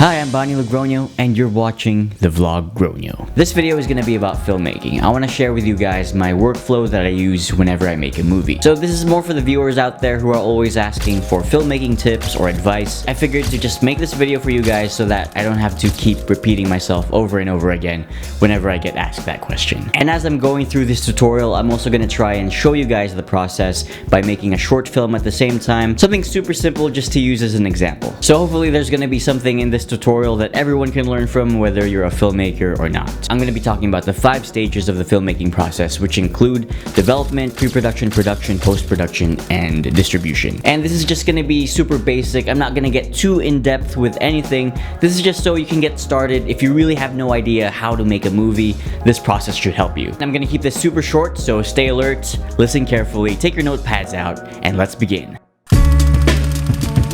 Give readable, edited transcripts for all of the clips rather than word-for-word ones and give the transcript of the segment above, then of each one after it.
Hi, I'm Bani Logrono, and you're watching the vlog Grono. This video is going to be about filmmaking. I want to share with you guys my workflow that I use whenever I make a movie. So this is more for the viewers out there who are always asking for filmmaking tips or advice. I figured to just make this video for you guys so that I don't have to keep repeating myself over and over again whenever I get asked that question. And as I'm going through this tutorial, I'm also going to try and show you guys the process by making a short film at the same time. Something super simple just to use as an example. So hopefully there's going to be something in this tutorial that everyone can learn from, whether you're a filmmaker or not. I'm going to be talking about the 5 stages of the filmmaking process, which include development, pre-production, production, post-production, and distribution. And this is just going to be super basic. I'm not going to get too in-depth with anything. This is just so you can get started. If you really have no idea how to make a movie, this process should help you. I'm going to keep this super short, so stay alert, listen carefully, take your notepads out, and let's begin.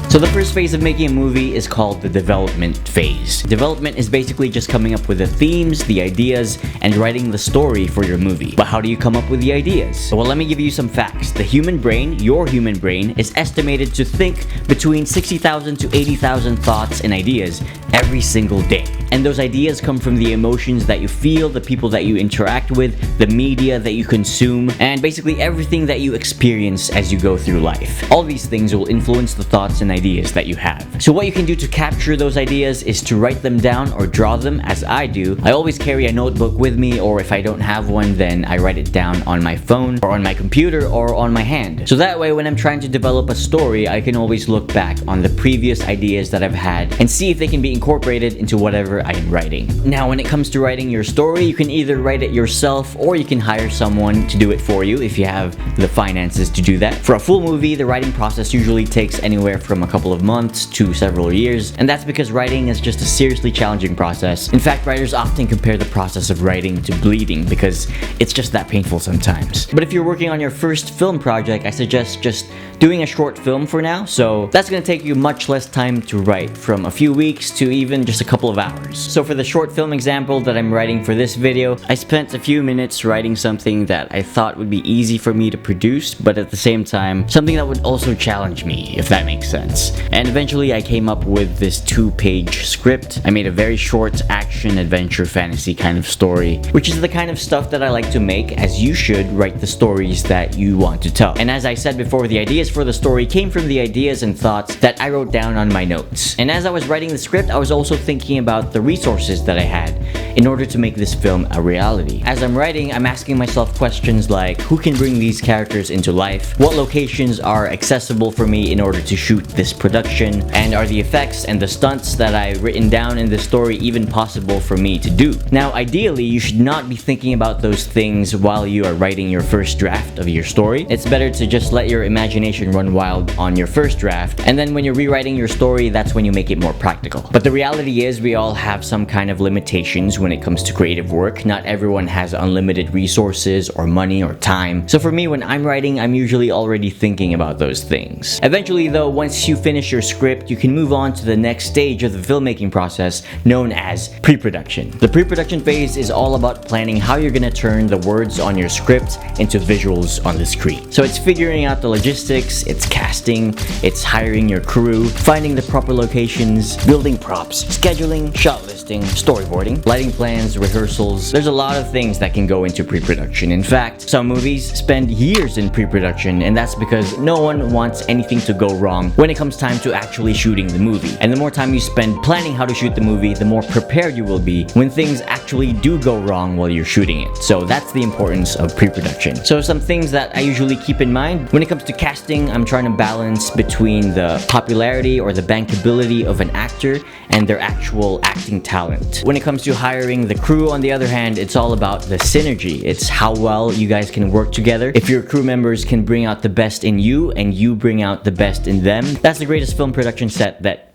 So the first phase of making a movie is called the development phase. Development is basically just coming up with the themes, the ideas, and writing the story for your movie. But how do you come up with the ideas? Well, let me give you some facts. The human brain, your human brain, is estimated to think between 60,000 to 80,000 thoughts and ideas every single day. And those ideas come from the emotions that you feel, the people that you interact with, the media that you consume, and basically everything that you experience as you go through life. All these things will influence the thoughts and ideas that you have. So what you can do to capture those ideas is to write them down or draw them, as I do. I always carry a notebook with me, or if I don't have one, then I write it down on my phone or on my computer or on my hand. So that way, when I'm trying to develop a story, I can always look back on the previous ideas that I've had and see if they can be incorporated into whatever I am writing. Now, when it comes to writing your story, you can either write it yourself or you can hire someone to do it for you if you have the finances to do that. For a full movie, the writing process usually takes anywhere from a couple of months to several years, and that's because writing is just a seriously challenging process. In fact, writers often compare the process of writing to bleeding because it's just that painful sometimes. But if you're working on your first film project, I suggest just doing a short film for now, so that's going to take you much less time to write, from a few weeks to even just a couple of hours. So for the short film example that I'm writing for this video, I spent a few minutes writing something that I thought would be easy for me to produce, but at the same time, something that would also challenge me, if that makes sense. And eventually I came up with this 2-page script. I made a very short action, adventure, fantasy kind of story, which is the kind of stuff that I like to make, as you should write the stories that you want to tell. And as I said before, the ideas for the story came from the ideas and thoughts that I wrote down on my notes. And as I was writing the script, I was also thinking about the resources that I had in order to make this film a reality. As I'm writing, I'm asking myself questions like, who can bring these characters into life? What locations are accessible for me in order to shoot this production? And are the effects and the stunts that I've written down in the story even possible for me to do? Now, ideally, you should not be thinking about those things while you are writing your first draft of your story. It's better to just let your imagination run wild on your first draft, and then when you're rewriting your story, that's when you make it more practical. But the reality is, we all have some kind of limitations when it comes to creative work. Not everyone has unlimited resources or money or time. So for me, when I'm writing, I'm usually already thinking about those things. Eventually though, once you finish your script, you can move on to the next stage of the filmmaking process, known as pre-production. The pre-production phase is all about planning how you're gonna turn the words on your script into visuals on the screen. So it's figuring out the logistics, it's casting, it's hiring your crew, finding the proper locations, building props, scheduling, shot listing, storyboarding, lighting plans, rehearsals. There's a lot of things that can go into pre-production. In fact, some movies spend years in pre-production, and that's because no one wants anything to go wrong when it comes time to actually shooting the movie. And the more time you spend planning how to shoot the movie, the more prepared you will be when things actually do go wrong while you're shooting it. So that's the importance of pre-production. So some things that I usually keep in mind when it comes to casting, I'm trying to balance between the popularity or the bankability of an actor and their actual acting talent. When it comes to hiring the crew, on the other hand, it's all about the synergy. It's how well you guys can work together. If your crew members can bring out the best in you and you bring out the best in them, that's the greatest film production set that...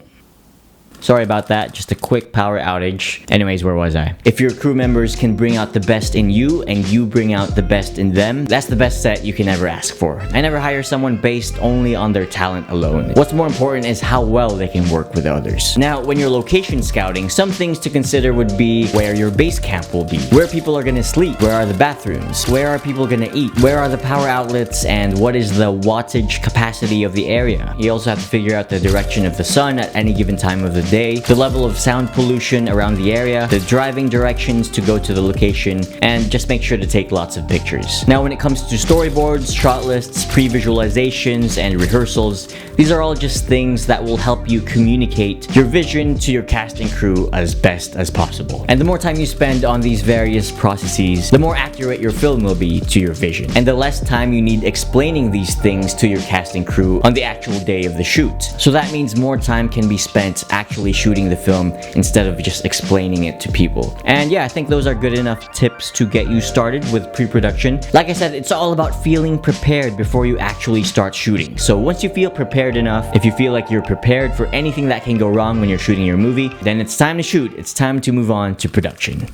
Sorry about that, just a quick power outage. Anyways, where was I? If your crew members can bring out the best in you and you bring out the best in them, that's the best set you can ever ask for. I never hire someone based only on their talent alone. What's more important is how well they can work with others. Now, when you're location scouting, some things to consider would be where your base camp will be, where people are gonna sleep, where are the bathrooms, where are people gonna eat, where are the power outlets, and what is the wattage capacity of the area. You also have to figure out the direction of the sun at any given time of the day day, the level of sound pollution around the area, the driving directions to go to the location, and just make sure to take lots of pictures. Now when it comes to storyboards, shot lists, pre-visualizations, and rehearsals, these are all just things that will help you communicate your vision to your cast and crew as best as possible. And the more time you spend on these various processes, the more accurate your film will be to your vision. And the less time you need explaining these things to your cast and crew on the actual day of the shoot. So that means more time can be spent actually shooting the film instead of just explaining it to people. And yeah, I think those are good enough tips to get you started with pre-production. Like I said, it's all about feeling prepared before you actually start shooting. So once you feel prepared enough, if you feel like you're prepared for anything that can go wrong when you're shooting your movie, then it's time to shoot. It's time to move on to production.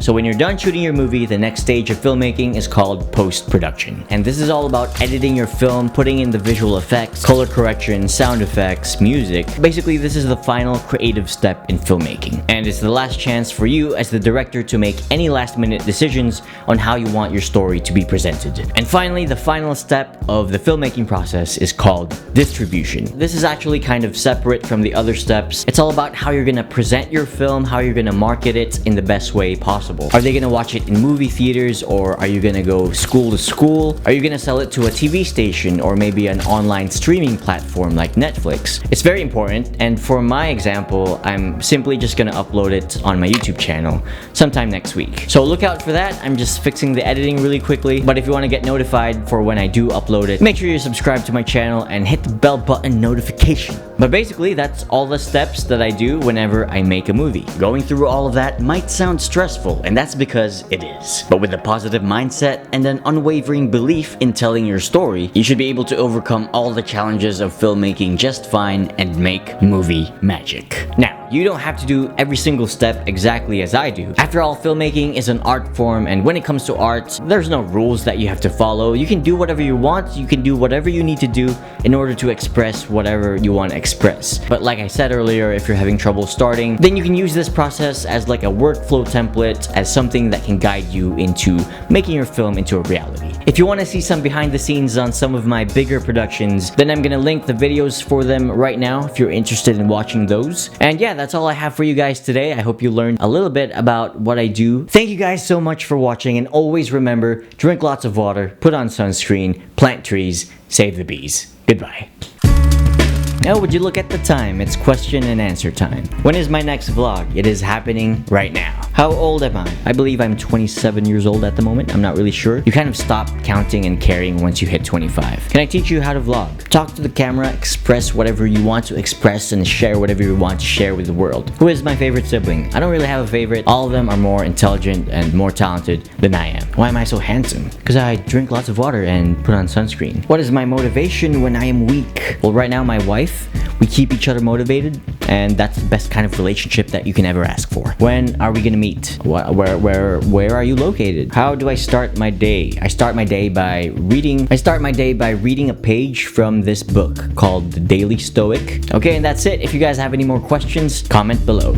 So when you're done shooting your movie, the next stage of filmmaking is called post-production. And this is all about editing your film, putting in the visual effects, color correction, sound effects, music. Basically, this is the final creative step in filmmaking. And it's the last chance for you as the director to make any last-minute decisions on how you want your story to be presented. And finally, the final step of the filmmaking process is called distribution. This is actually kind of separate from the other steps. It's all about how you're gonna present your film, how you're gonna market it in the best way possible. Are they gonna watch it in movie theaters, or are you gonna go school to school? Are you gonna sell it to a TV station or maybe an online streaming platform like Netflix? It's very important, and for my example, I'm simply just gonna upload it on my YouTube channel sometime next week. So look out for that. I'm just fixing the editing really quickly, but if you want to get notified for when I do upload it, make sure you subscribe to my channel and hit the bell button notification. But basically, that's all the steps that I do whenever I make a movie. Going through all of that might sound stressful, and that's because it is. But with a positive mindset and an unwavering belief in telling your story, you should be able to overcome all the challenges of filmmaking just fine and make movie magic. Now, you don't have to do every single step exactly as I do. After all, filmmaking is an art form, and when it comes to art, there's no rules that you have to follow. You can do whatever you want, you can do whatever you need to do in order to express whatever you want to express. But like I said earlier, if you're having trouble starting, then you can use this process as like a workflow template, as something that can guide you into making your film into a reality. If you want to see some behind the scenes on some of my bigger productions, then I'm gonna link the videos for them right now if you're interested in watching those. And yeah, that's all I have for you guys today. I hope you learned a little bit about what I do. Thank you guys so much for watching, and always remember, drink lots of water, put on sunscreen, plant trees, save the bees. Goodbye. Now would you look at the time, it's question and answer time. When is my next vlog? It is happening right now. How old am I? I believe I'm 27 years old at the moment. I'm not really sure. You kind of stop counting and caring once you hit 25. Can I teach you how to vlog? Talk to the camera, express whatever you want to express, and share whatever you want to share with the world. Who is my favorite sibling? I don't really have a favorite. All of them are more intelligent and more talented than I am. Why am I so handsome? Because I drink lots of water and put on sunscreen. What is my motivation when I am weak? Well, right now my wife, we keep each other motivated, and that's the best kind of relationship that you can ever ask for. When are we gonna meet? Where are you located? How do I start my day? I start my day by reading a page from this book called The Daily Stoic. Okay, and that's it. If you guys have any more questions, comment below.